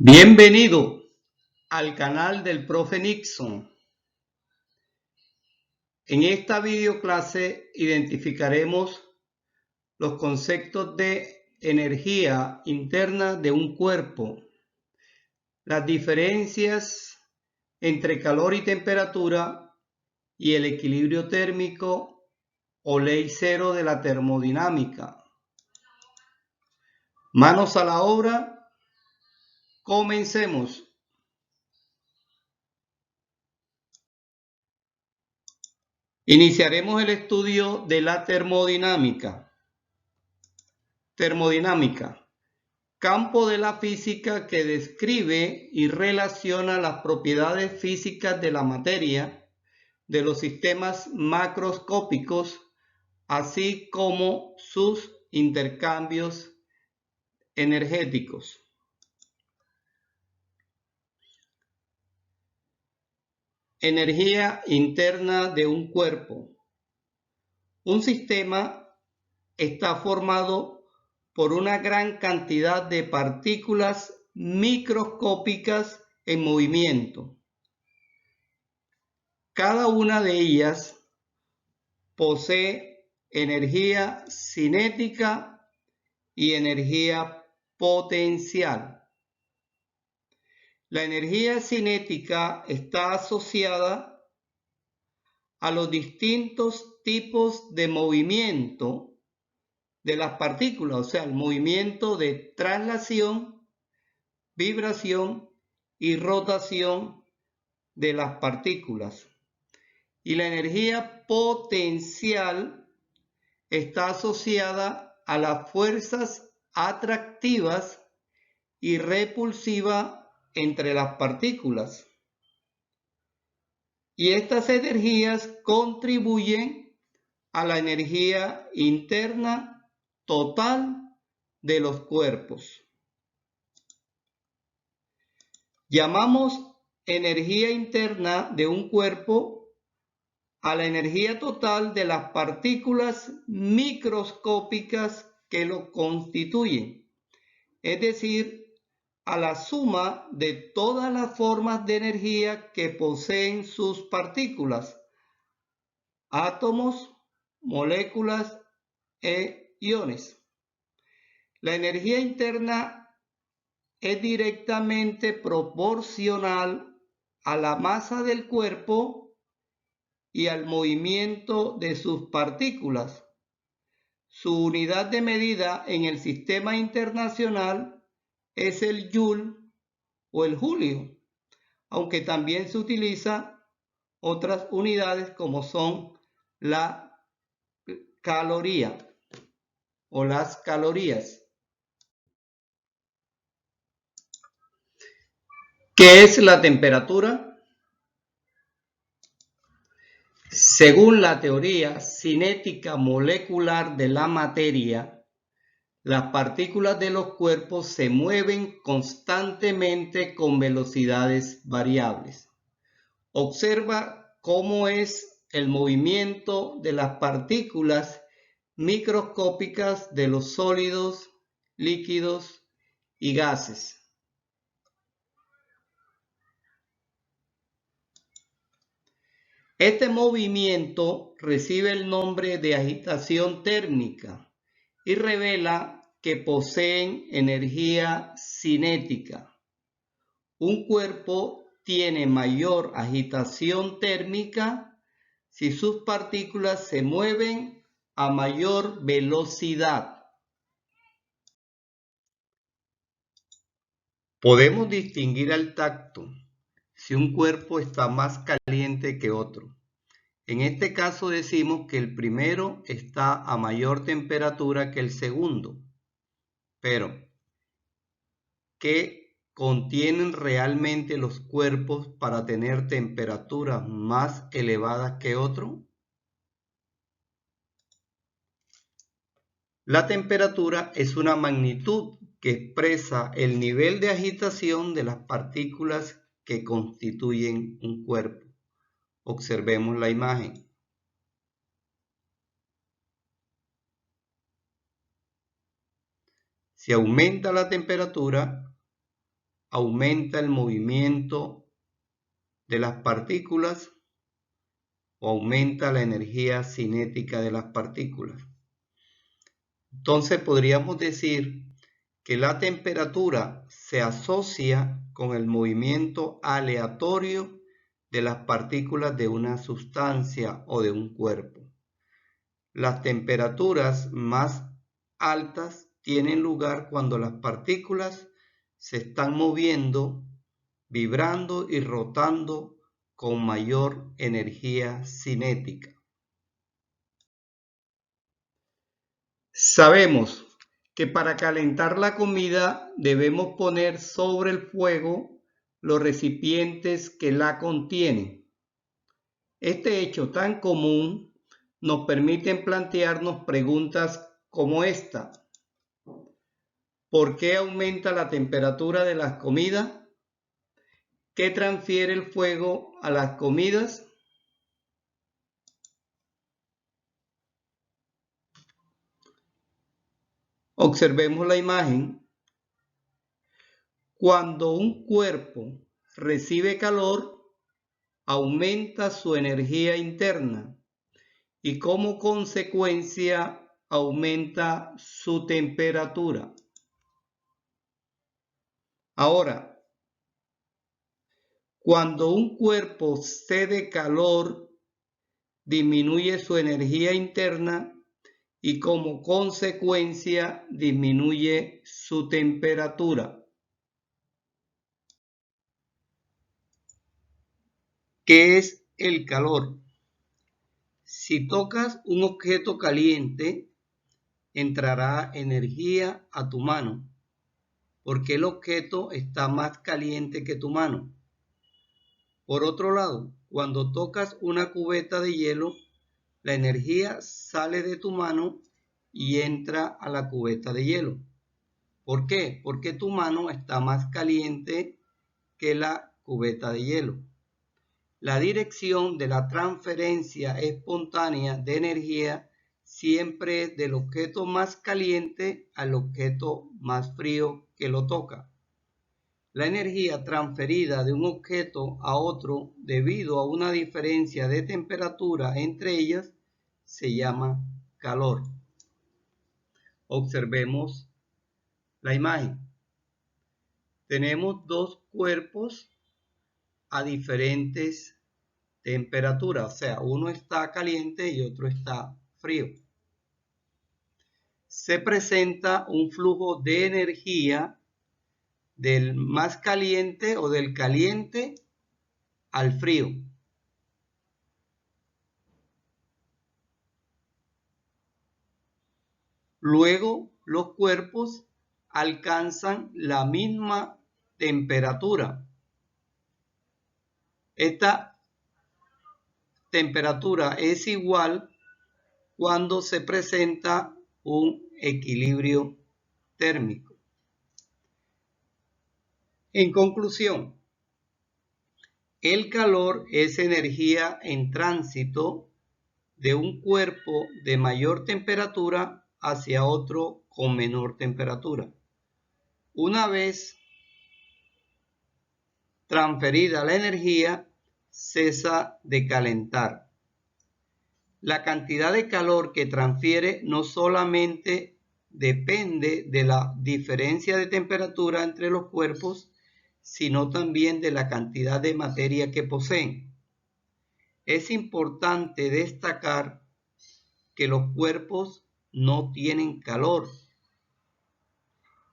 Bienvenido al canal del profe Nixon. En esta videoclase identificaremos los conceptos de energía interna de un cuerpo, las diferencias entre calor y temperatura y el equilibrio térmico o ley cero de la termodinámica. Manos a la obra, comencemos. Iniciaremos el estudio de la termodinámica. Termodinámica, campo de la física que describe y relaciona las propiedades físicas de la materia, de los sistemas macroscópicos, así como sus intercambios energéticos. Energía interna de un cuerpo. Un sistema está formado por una gran cantidad de partículas microscópicas en movimiento. Cada una de ellas posee energía cinética y energía potencial. La energía cinética está asociada a los distintos tipos de movimiento de las partículas, o sea, el movimiento de traslación, vibración y rotación de las partículas. Y la energía potencial está asociada a las fuerzas atractivas y repulsivas entre las partículas. Y estas energías contribuyen a la energía interna total de los cuerpos. Llamamos energía interna de un cuerpo a la energía total de las partículas microscópicas que lo constituyen, es decir, a la suma de todas las formas de energía que poseen sus partículas, átomos, moléculas e iones. La energía interna es directamente proporcional a la masa del cuerpo y al movimiento de sus partículas. Su unidad de medida en el sistema internacional es el joule o el julio, aunque también se utiliza otras unidades como son la caloría o las calorías. ¿Qué es la temperatura? Según la teoría cinética molecular de la materia, las partículas de los cuerpos se mueven constantemente con velocidades variables. Observa cómo es el movimiento de las partículas microscópicas de los sólidos, líquidos y gases. Este movimiento recibe el nombre de agitación térmica y revela que poseen energía cinética. Un cuerpo tiene mayor agitación térmica si sus partículas se mueven a mayor velocidad. Podemos distinguir al tacto si un cuerpo está más caliente que otro. En este caso decimos que el primero está a mayor temperatura que el segundo. Pero, ¿qué contienen realmente los cuerpos para tener temperaturas más elevadas que otro? La temperatura es una magnitud que expresa el nivel de agitación de las partículas que constituyen un cuerpo. Observemos la imagen. Si aumenta la temperatura, aumenta el movimiento de las partículas o aumenta la energía cinética de las partículas. Entonces podríamos decir que la temperatura se asocia con el movimiento aleatorio de las partículas de una sustancia o de un cuerpo. Las temperaturas más altas tienen lugar cuando las partículas se están moviendo, vibrando y rotando con mayor energía cinética. Sabemos que para calentar la comida debemos poner sobre el fuego los recipientes que la contienen. Este hecho tan común nos permite plantearnos preguntas como esta. ¿Por qué aumenta la temperatura de las comidas? ¿Qué transfiere el fuego a las comidas? Observemos la imagen. Cuando un cuerpo recibe calor, aumenta su energía interna y como consecuencia aumenta su temperatura. Ahora, cuando un cuerpo cede calor, disminuye su energía interna y como consecuencia disminuye su temperatura. ¿Qué es el calor? Si tocas un objeto caliente, entrará energía a tu mano, porque el objeto está más caliente que tu mano. Por otro lado, cuando tocas una cubeta de hielo, la energía sale de tu mano y entra a la cubeta de hielo. ¿Por qué? Porque tu mano está más caliente que la cubeta de hielo. La dirección de la transferencia espontánea de energía siempre es del objeto más caliente al objeto más frío que lo toca. La energía transferida de un objeto a otro debido a una diferencia de temperatura entre ellas se llama calor. Observemos la imagen. Tenemos dos cuerpos a diferentes temperaturas, o sea, uno está caliente y otro está frío. Se presenta un flujo de energía del más caliente o del caliente al frío. Luego, los cuerpos alcanzan la misma temperatura. Esta temperatura es igual cuando se presenta un equilibrio térmico. En conclusión, el calor es energía en tránsito de un cuerpo de mayor temperatura hacia otro con menor temperatura. Una vez transferida la energía, cesa de calentar. La cantidad de calor que transfiere no solamente depende de la diferencia de temperatura entre los cuerpos, sino también de la cantidad de materia que poseen. Es importante destacar que los cuerpos no tienen calor,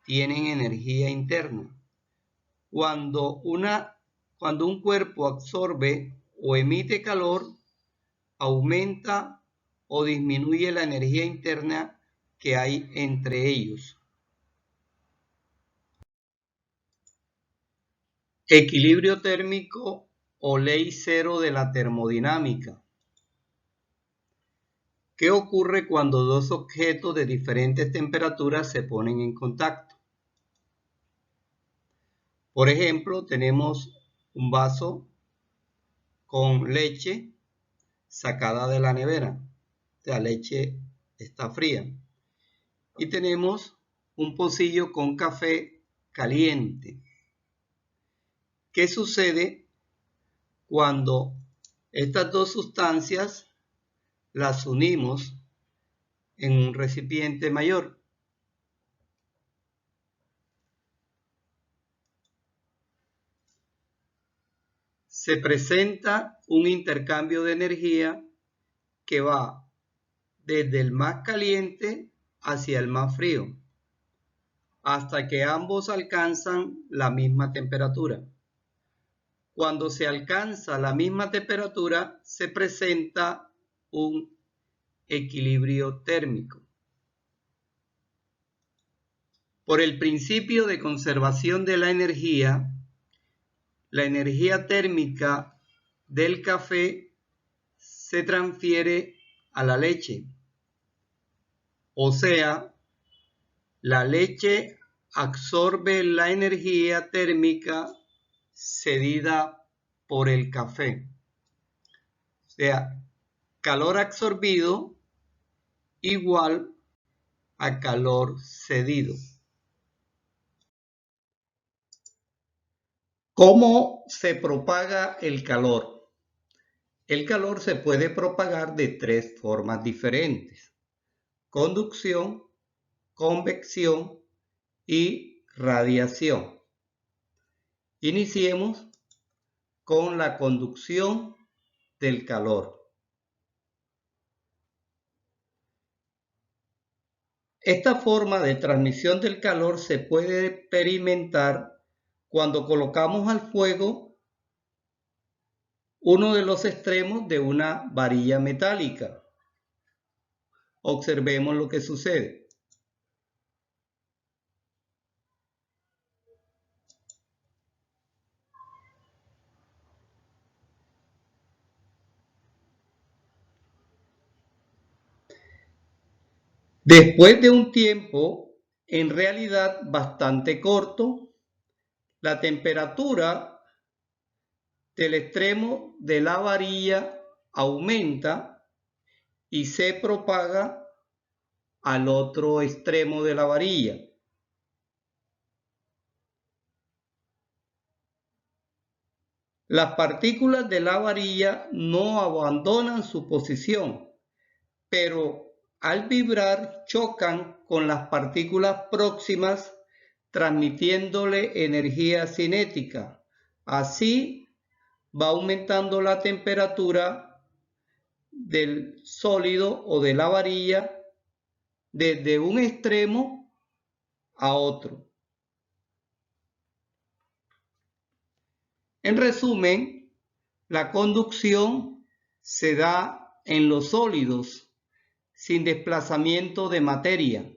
tienen energía interna. Cuando un cuerpo absorbe o emite calor, aumenta o disminuye la energía interna que hay entre ellos. Equilibrio térmico o ley cero de la termodinámica. ¿Qué ocurre cuando dos objetos de diferentes temperaturas se ponen en contacto? Por ejemplo, tenemos un vaso con leche sacada de la nevera. La leche está fría. Y tenemos un pocillo con café caliente. ¿Qué sucede cuando estas dos sustancias las unimos en un recipiente mayor? Se presenta un intercambio de energía que va desde el más caliente hacia el más frío, hasta que ambos alcanzan la misma temperatura. Cuando se alcanza la misma temperatura, se presenta un equilibrio térmico. Por el principio de conservación de la energía térmica del café se transfiere a la leche. O sea, la leche absorbe la energía térmica cedida por el café. O sea, calor absorbido igual a calor cedido. ¿Cómo se propaga el calor? El calor se puede propagar de tres formas diferentes: conducción, convección y radiación. Iniciemos con la conducción del calor. Esta forma de transmisión del calor se puede experimentar cuando colocamos al fuego uno de los extremos de una varilla metálica. Observemos lo que sucede. Después de un tiempo, en realidad bastante corto, la temperatura del extremo de la varilla aumenta y se propaga al otro extremo de la varilla. Las partículas de la varilla no abandonan su posición, pero al vibrar chocan con las partículas próximas, transmitiéndole energía cinética. Así va aumentando la temperatura del sólido o de la varilla desde un extremo a otro. En resumen, la conducción se da en los sólidos sin desplazamiento de materia.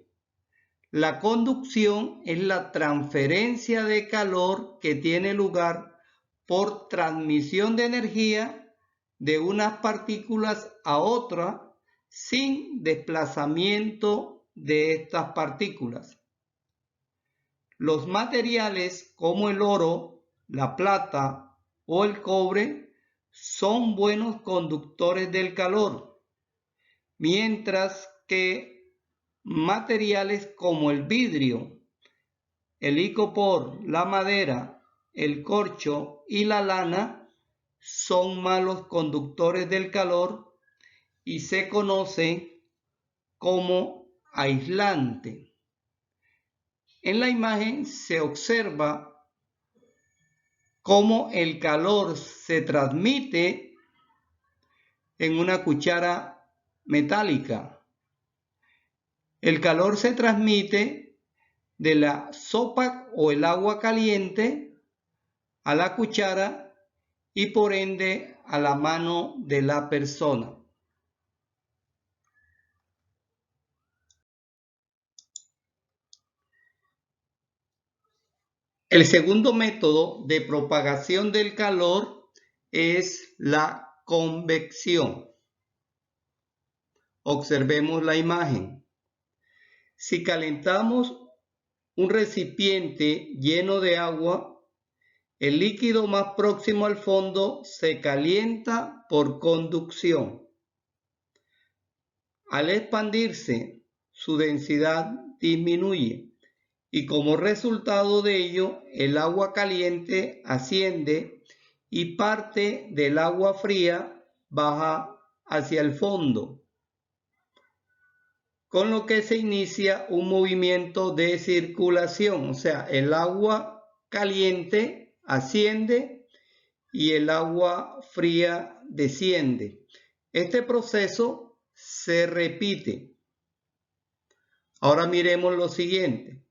La conducción es la transferencia de calor que tiene lugar por transmisión de energía de unas partículas a otras sin desplazamiento de estas partículas. Los materiales como el oro, la plata o el cobre son buenos conductores del calor, mientras que materiales como el vidrio, el icopor, la madera, el corcho y la lana son malos conductores del calor y se conocen como aislante. En la imagen se observa cómo el calor se transmite en una cuchara metálica. El calor se transmite de la sopa o el agua caliente a la cuchara y por ende a la mano de la persona. El segundo método de propagación del calor es la convección. Observemos la imagen. Si calentamos un recipiente lleno de agua, el líquido más próximo al fondo se calienta por conducción. Al expandirse, su densidad disminuye y como resultado de ello el agua caliente asciende y parte del agua fría baja hacia el fondo, con lo que se inicia un movimiento de circulación, o sea, el agua caliente asciende y el agua fría desciende. Este proceso se repite. Ahora miremos lo siguiente.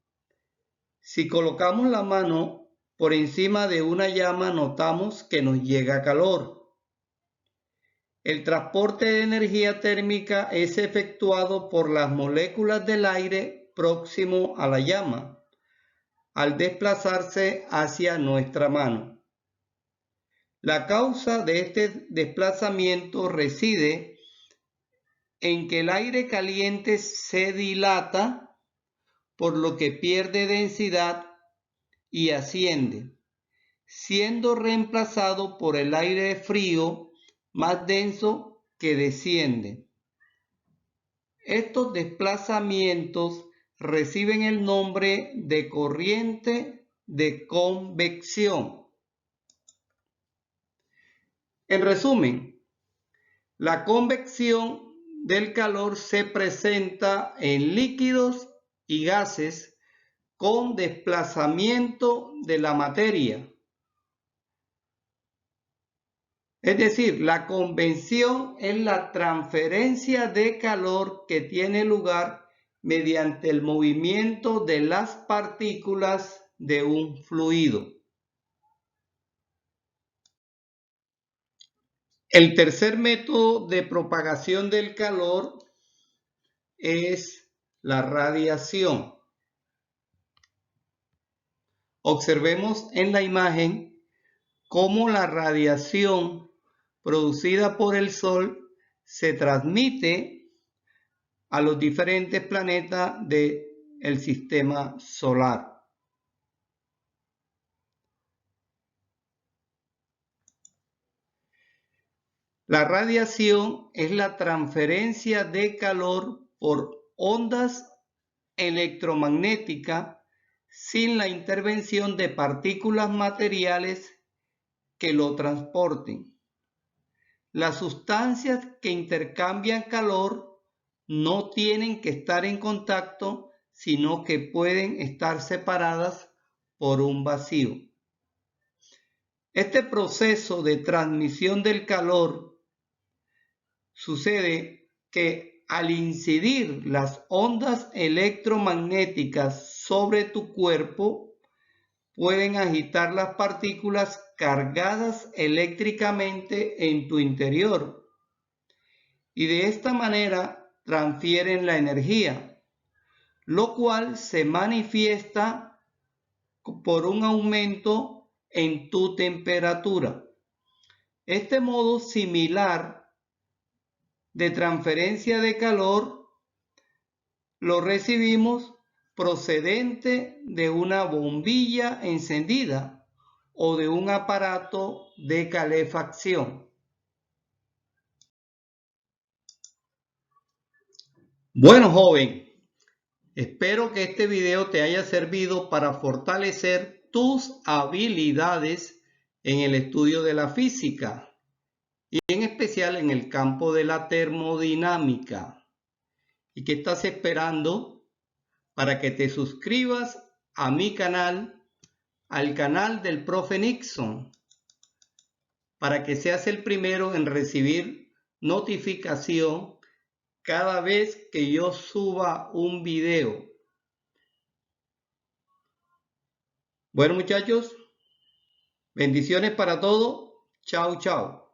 Si colocamos la mano por encima de una llama, notamos que nos llega calor. El transporte de energía térmica es efectuado por las moléculas del aire próximo a la llama, al desplazarse hacia nuestra mano. La causa de este desplazamiento reside en que el aire caliente se dilata, por lo que pierde densidad y asciende, siendo reemplazado por el aire frío más denso que desciende. Estos desplazamientos reciben el nombre de corriente de convección. En resumen, la convección del calor se presenta en líquidos y gases con desplazamiento de la materia. Es decir, la convección es la transferencia de calor que tiene lugar mediante el movimiento de las partículas de un fluido. El tercer método de propagación del calor es la radiación. Observemos en la imagen cómo la radiación producida por el Sol se transmite a los diferentes planetas del sistema solar. La radiación es la transferencia de calor por ondas electromagnéticas sin la intervención de partículas materiales que lo transporten. Las sustancias que intercambian calor no tienen que estar en contacto, sino que pueden estar separadas por un vacío. Este proceso de transmisión del calor sucede que al incidir las ondas electromagnéticas sobre tu cuerpo, pueden agitar las partículas cargadas eléctricamente en tu interior y de esta manera transfieren la energía, lo cual se manifiesta por un aumento en tu temperatura. Este modo similar de transferencia de calor lo recibimos procedente de una bombilla encendida o de un aparato de calefacción. Bueno, joven, espero que este video te haya servido para fortalecer tus habilidades en el estudio de la física y en especial en el campo de la termodinámica. ¿Y qué estás esperando para que te suscribas a mi canal, al canal del Profe Nixon, para que seas el primero en recibir notificación cada vez que yo suba un video? Bueno, muchachos, bendiciones para todos. Chao, chao.